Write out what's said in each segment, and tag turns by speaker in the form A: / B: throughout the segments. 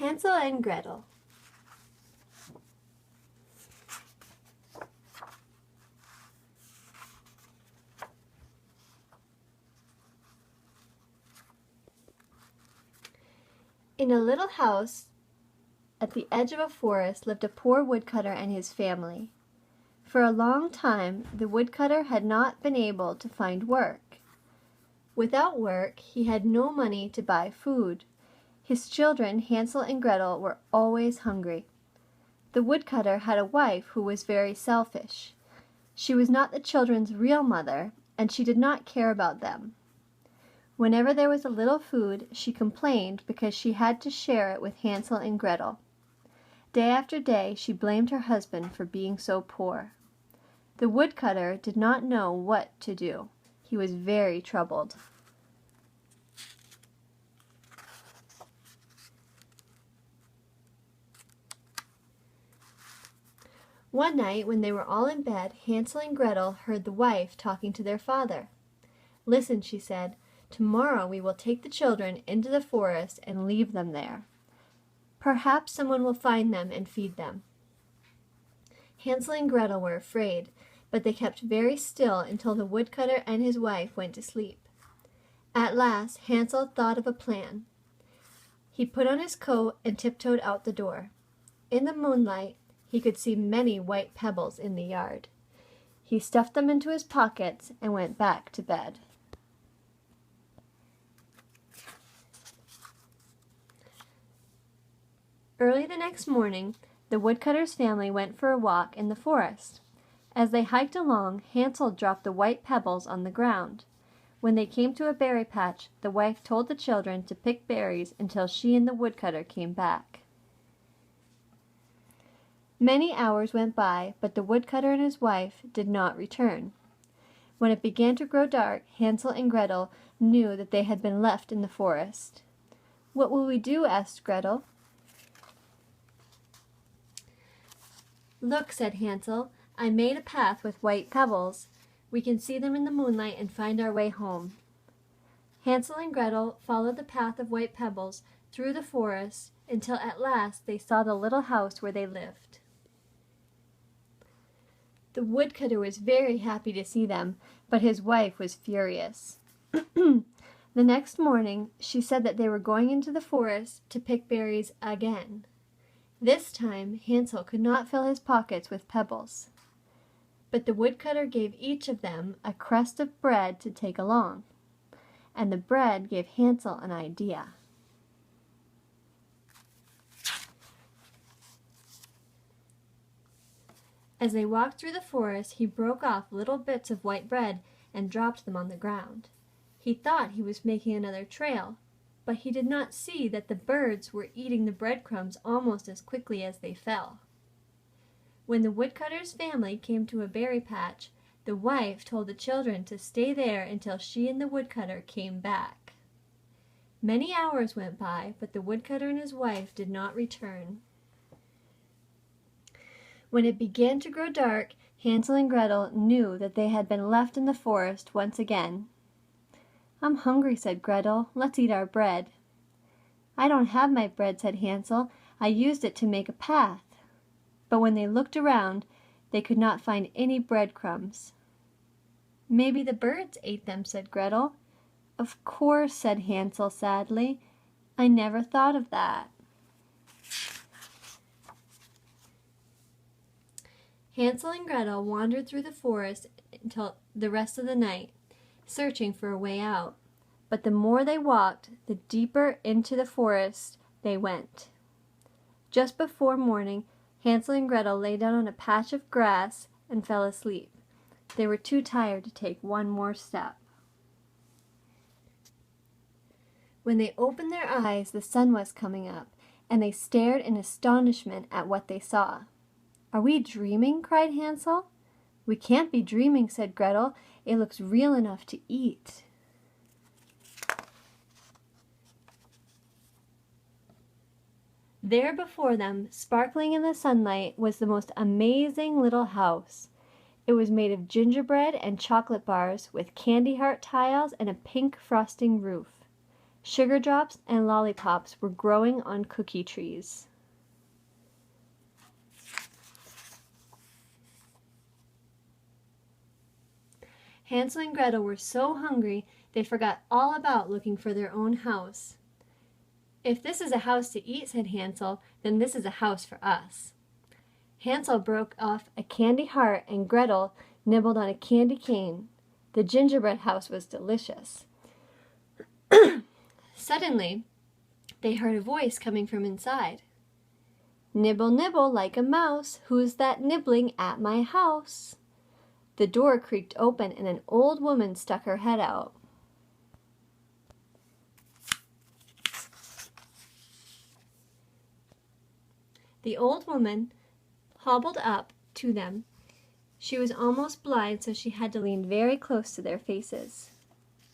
A: Hansel and Gretel. In a little house at the edge of a forest lived a poor woodcutter and his family. For a long time, the woodcutter had not been able to find work. Without work, he had no money to buy food. His children, Hansel and Gretel, were always hungry. The woodcutter had a wife who was very selfish. She was not the children's real mother, and she did not care about them. Whenever there was a little food, she complained because she had to share it with Hansel and Gretel. Day after day, she blamed her husband for being so poor. The woodcutter did not know what to do. He was very troubled. One night, when they were all in bed, Hansel and Gretel heard the wife talking to their father. "Listen," she said, "tomorrow we will take the children into the forest and leave them there. Perhaps someone will find them and feed them." Hansel and Gretel were afraid, but they kept very still until the woodcutter and his wife went to sleep. At last Hansel thought of a plan. He put on his coat and tiptoed out the door. In the moonlight, he could see many white pebbles in the yard. He stuffed them into his pockets and went back to bed. Early the next morning, the woodcutter's family went for a walk in the forest. As they hiked along, Hansel dropped the white pebbles on the ground. When they came to a berry patch, the wife told the children to pick berries until she and the woodcutter came back. Many hours went by, but the woodcutter and his wife did not return. When it began to grow dark, Hansel and Gretel knew that they had been left in the forest. "What will we do?" asked Gretel. "Look," said Hansel, "I made a path with white pebbles. We can see them in the moonlight and find our way home." Hansel and Gretel followed the path of white pebbles through the forest until at last they saw the little house where they lived. The woodcutter was very happy to see them, but his wife was furious. The next morning, she said that they were going into the forest to pick berries again. This time, Hansel could not fill his pockets with pebbles. But the woodcutter gave each of them a crust of bread to take along, and the bread gave Hansel an idea. As they walked through the forest, he broke off little bits of white bread and dropped them on the ground. He thought he was making another trail, but he did not see that the birds were eating the breadcrumbs almost as quickly as they fell. When the woodcutter's family came to a berry patch, the wife told the children to stay there until she and the woodcutter came back. Many hours went by, but the woodcutter and his wife did not return. When it began to grow dark, Hansel and Gretel knew that they had been left in the forest once again. "I'm hungry," said Gretel. "Let's eat our bread." "I don't have my bread," said Hansel. "I used it to make a path." But when they looked around, they could not find any breadcrumbs. "Maybe the birds ate them," said Gretel. "Of course," said Hansel sadly. "I never thought of that." Hansel and Gretel wandered through the forest until the rest of the night, searching for a way out. But the more they walked, the deeper into the forest they went. Just before morning, Hansel and Gretel lay down on a patch of grass and fell asleep. They were too tired to take one more step. When they opened their eyes, the sun was coming up, and they stared in astonishment at what they saw. "Are we dreaming?" cried Hansel. "We can't be dreaming," said Gretel. "It looks real enough to eat." There before them, sparkling in the sunlight, was the most amazing little house. It was made of gingerbread and chocolate bars with candy heart tiles and a pink frosting roof. Sugar drops and lollipops were growing on cookie trees. Hansel and Gretel were so hungry they forgot all about looking for their own house. "If this is a house to eat," said Hansel, "then this is a house for us." Hansel broke off a candy heart and Gretel nibbled on a candy cane. The gingerbread house was delicious. Suddenly, they heard a voice coming from inside. "Nibble, nibble like a mouse, who's that nibbling at my house?" The door creaked open and an old woman stuck her head out. The old woman hobbled up to them. She was almost blind, so she had to lean very close to their faces.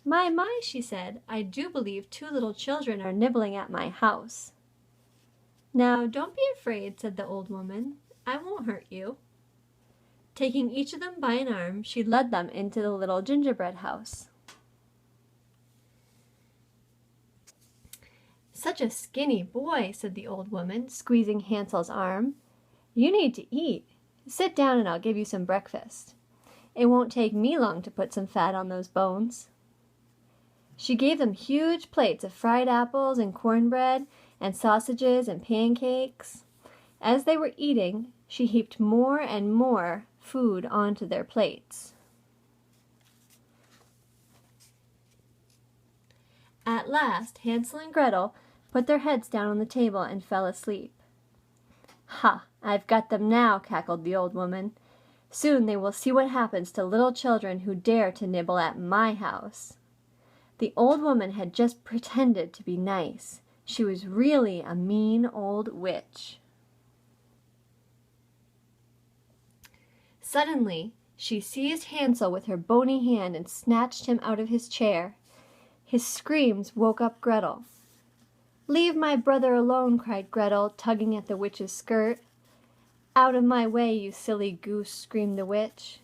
A: My, she said, "I do believe 2 little children are nibbling at my house." "Now, don't be afraid," said the old woman. "I won't hurt you." Taking each of them by an arm, she led them into the little gingerbread house. "Such a skinny boy," said the old woman, squeezing Hansel's arm. "You need to eat. Sit down and I'll give you some breakfast. It won't take me long to put some fat on those bones." She gave them huge plates of fried apples and cornbread and sausages and pancakes. As they were eating, she heaped more and more food onto their plates. At last, Hansel and Gretel put their heads down on the table and fell asleep. "Ha! I've got them now," cackled the old woman. "Soon they will see what happens to little children who dare to nibble at my house." The old woman had just pretended to be nice. She was really a mean old witch. Suddenly, she seized Hansel with her bony hand and snatched him out of his chair. His screams woke up Gretel. "Leave my brother alone," cried Gretel, tugging at the witch's skirt. "Out of my way, you silly goose," screamed the witch.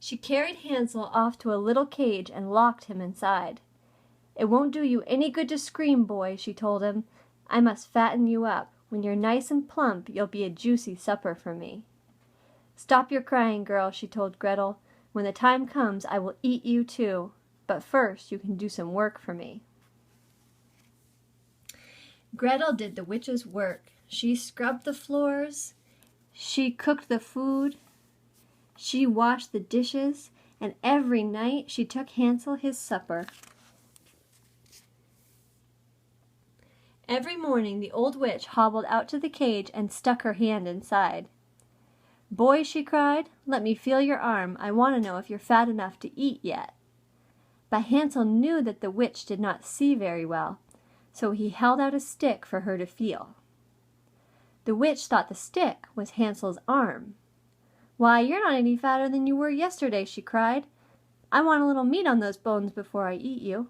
A: She carried Hansel off to a little cage and locked him inside. "It won't do you any good to scream, boy," she told him. "I must fatten you up. When you're nice and plump, you'll be a juicy supper for me." "Stop your crying, girl," she told Gretel. "When the time comes, I will eat you too. But first, you can do some work for me." Gretel did the witch's work. She scrubbed the floors, she cooked the food, she washed the dishes, and every night she took Hansel his supper. Every morning the old witch hobbled out to the cage and stuck her hand inside. "Boy," she cried, "let me feel your arm. I want to know if you're fat enough to eat yet." But Hansel knew that the witch did not see very well, so he held out a stick for her to feel. The witch thought the stick was Hansel's arm. "Why, you're not any fatter than you were yesterday," she cried. "I want a little meat on those bones before I eat you."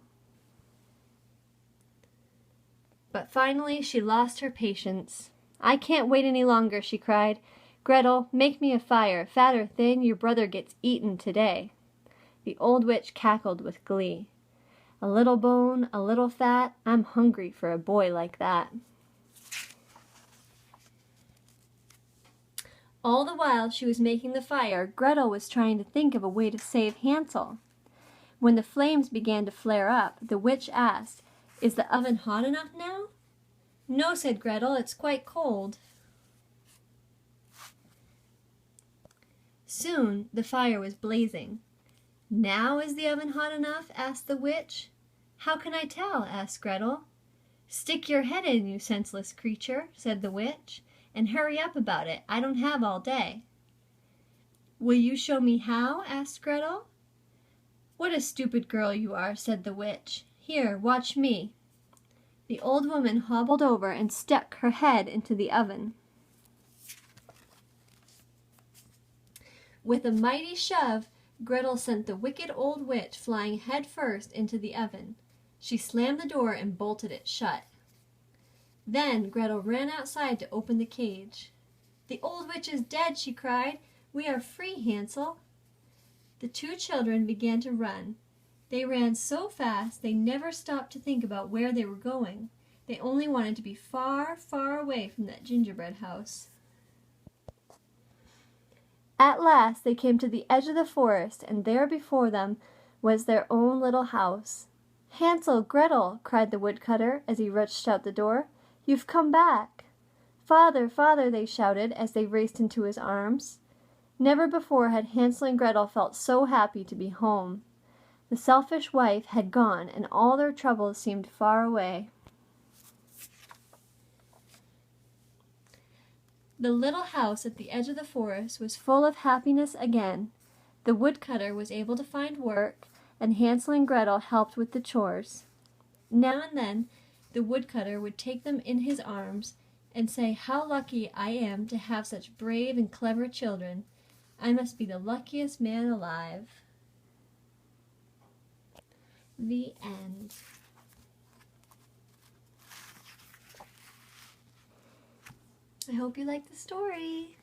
A: But finally she lost her patience. "I can't wait any longer," she cried. "Gretel, make me a fire. Fat or thin, your brother gets eaten today." The old witch cackled with glee. "A little bone, a little fat, I'm hungry for a boy like that." All the while she was making the fire, Gretel was trying to think of a way to save Hansel. When the flames began to flare up, the witch asked, "Is the oven hot enough now?" "No," said Gretel, "it's quite cold." Soon the fire was blazing. "Now is the oven hot enough?" asked the witch. "How can I tell?" asked Gretel. "Stick your head in, you senseless creature," said the witch, "and hurry up about it. I don't have all day." "Will you show me how?" asked Gretel. "What a stupid girl you are," said the witch. "Here, watch me." The old woman hobbled over and stuck her head into the oven. With a mighty shove, Gretel sent the wicked old witch flying head first into the oven. She slammed the door and bolted it shut. Then Gretel ran outside to open the cage. "The old witch is dead," she cried. "We are free, Hansel." The 2 children began to run. They ran so fast they never stopped to think about where they were going. They only wanted to be far, far away from that gingerbread house. At last they came to the edge of the forest, and there before them was their own little house. "Hansel, Gretel!" cried the woodcutter as he rushed out the door. "You've come back!" "Father, father!" they shouted as they raced into his arms. Never before had Hansel and Gretel felt so happy to be home. The selfish wife had gone, and all their troubles seemed far away. The little house at the edge of the forest was full of happiness again. The woodcutter was able to find work, and Hansel and Gretel helped with the chores. Now and then the woodcutter would take them in his arms and say, "How lucky I am to have such brave and clever children. I must be the luckiest man alive." The end. I hope you liked the story.